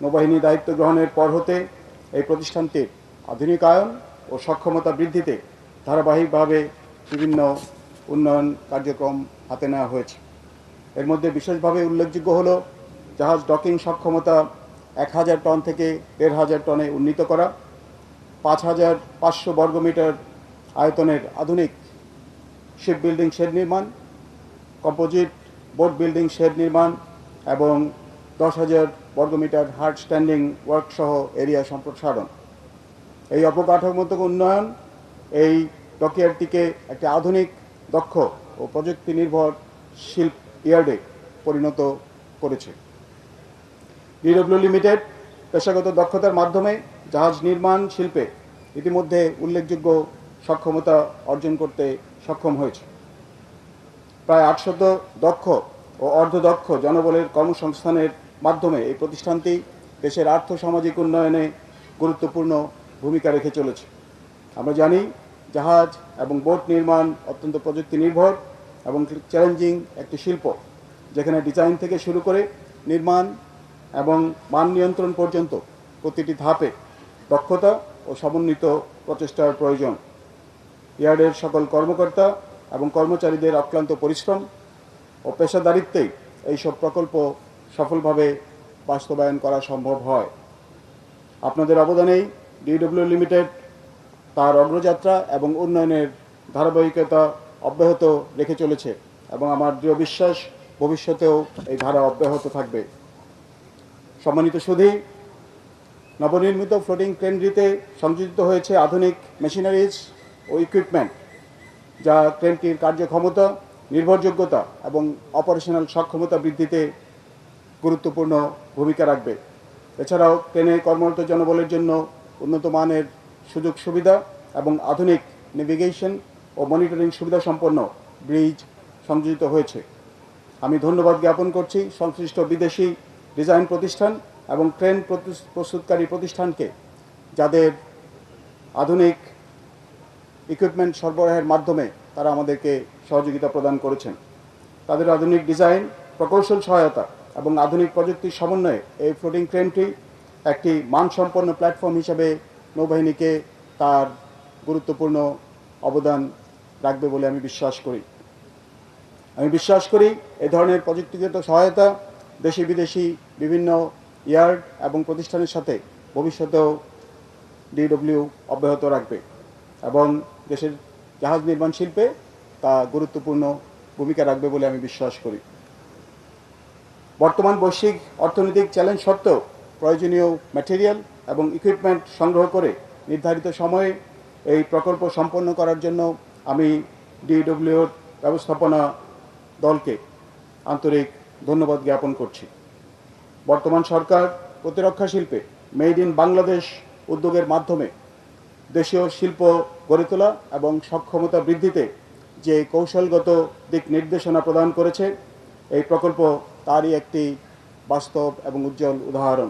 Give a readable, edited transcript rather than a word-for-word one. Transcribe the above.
নৌবাহিনী দায়িত্ব গ্রহণের পর হতে এই প্রতিষ্ঠানটির আধুনিকায়ন ও সক্ষমতা বৃদ্ধিতে ধারাবাহিকভাবে বিভিন্ন উন্নয়ন কার্যক্রম হাতে নেওয়া হয়েছে। এর মধ্যে বিশেষভাবে উল্লেখযোগ্য হল জাহাজ ডকিং সক্ষমতা 1000 টন থেকে 1500 টনে উন্নীত করা, 5500 বর্গমিটার আয়তনের আধুনিক শিপ বিল্ডিং শেড নির্মাণ, কম্পোজিট বোট বিল্ডিং শেড নির্মাণ এবং 10,000 বর্গমিটার হার্ড স্ট্যান্ডিং ওয়ার্ক সহ এরিয়া সম্প্রসারণ। এই অবকাঠামোগত উন্নয়ন এই ডকইয়ার্ডটিকে একটি আধুনিক, দক্ষ ও প্রযুক্তি নির্ভর শিল্প ইয়ার্ডে পরিণত করেছে। ডিডব্লিউ লিমিটেড পেশাগত দক্ষতার মাধ্যমে জাহাজ নির্মাণ শিল্পে ইতিমধ্যে উল্লেখযোগ্য সক্ষমতা অর্জন করতে সক্ষম হয়েছে। প্রায় 800 দক্ষ ও অর্ধদক্ষ জনবলের কর্মসংস্থানের মাধ্যমে এই প্রতিষ্ঠানটি দেশের আর্থসামাজিক উন্নয়নে গুরুত্বপূর্ণ ভূমিকা রেখে চলেছে। আমরা জানি জাহাজ এবং বোট নির্মাণ অত্যন্ত প্রযুক্তি নির্ভর এবং চ্যালেঞ্জিং একটি শিল্প, যেখানে ডিজাইন থেকে শুরু করে নির্মাণ এবং মান নিয়ন্ত্রণ পর্যন্ত প্রতিটি ধাপে দক্ষতা ও সমন্বিত প্রচেষ্টার প্রয়োজন। ইয়ার্ডের সকল কর্মকর্তা এবং কর্মচারীদের অক্লান্ত পরিশ্রম ও পেশাদারিত্বেই এইসব প্রকল্প সফলভাবে বাস্তবায়ন করা সম্ভব হয়। আপনাদের অবদানেই ডিডব্লিউ লিমিটেড তার অগ্রযাত্রা এবং উন্নয়নের ধারাবাহিকতা অব্যাহত রেখে চলেছে এবং আমার দৃঢ় বিশ্বাস ভবিষ্যতেও এই ধারা অব্যাহত থাকবে। সম্মানিত সুধী, নবনির্মিত ফ্লোটিং ক্রেনটিতে সংযোজিত হয়েছে আধুনিক মেশিনারিজ ও ইকুইপমেন্ট, যা ক্রেনটির কার্যক্ষমতা, নির্ভরযোগ্যতা এবং অপারেশনাল সক্ষমতা বৃদ্ধিতে গুরুত্বপূর্ণ ভূমিকা রাখবে। এছাড়াও ক্রেনে কর্মরত জনবলের জন্য উন্নত মানের সুযোগ সুবিধা এবং আধুনিক নেভিগেশন ও মনিটরিং সুবিধা সম্পন্ন ব্রিজ সংযোজিত হয়েছে। আমি ধন্যবাদ জ্ঞাপন করছি সংশ্লিষ্ট বিদেশি ডিজাইন প্রতিষ্ঠান এবং ক্রেন প্রস্তুতকারী প্রতিষ্ঠানকে, যাদের আধুনিক ইকুইপমেন্ট সরবরাহের মাধ্যমে তারা আমাদেরকে সহযোগিতা প্রদান করেছেন। তাদের আধুনিক ডিজাইন, প্রকৌশল সহায়তা এবং আধুনিক প্রযুক্তির সমন্বয়ে এই ফ্লোটিং ক্রেনটি একটি মানসম্পন্ন প্ল্যাটফর্ম হিসেবে নৌবাহিনীকে তার গুরুত্বপূর্ণ অবদান রাখবে বলে আমি বিশ্বাস করি। আমি বিশ্বাস করি এই ধরনের প্রযুক্তিগত সহায়তা দেশি বিদেশি বিভিন্ন ইয়ার্ড এবং প্রতিষ্ঠানের সাথে ভবিষ্যতেও ডিডব্লিউ অব্যাহত রাখবে এবং দেশের জাহাজ নির্মাণ শিল্পে তা গুরুত্বপূর্ণ ভূমিকা রাখবে বলে আমি বিশ্বাস করি। বর্তমান বৈশ্বিক অর্থনৈতিক চ্যালেঞ্জ সত্ত্বেও প্রয়োজনীয় ম্যাটেরিয়াল এবং ইকুইপমেন্ট সংগ্রহ করে নির্ধারিত সময়ে এই প্রকল্প সম্পন্ন করার জন্য আমি ডিডব্লিউর ব্যবস্থাপনা দলকে আন্তরিক ধন্যবাদ জ্ঞাপন করছি। বর্তমান সরকার প্রতিরক্ষা শিল্পে মেড ইন বাংলাদেশ উদ্যোগের মাধ্যমে দেশীয় শিল্প গড়ে তোলা এবং সক্ষমতা বৃদ্ধিতে যে কৌশলগত দিক নির্দেশনা প্রদান করেছে, এই প্রকল্প তারই একটি বাস্তব এবং উজ্জ্বল উদাহরণ।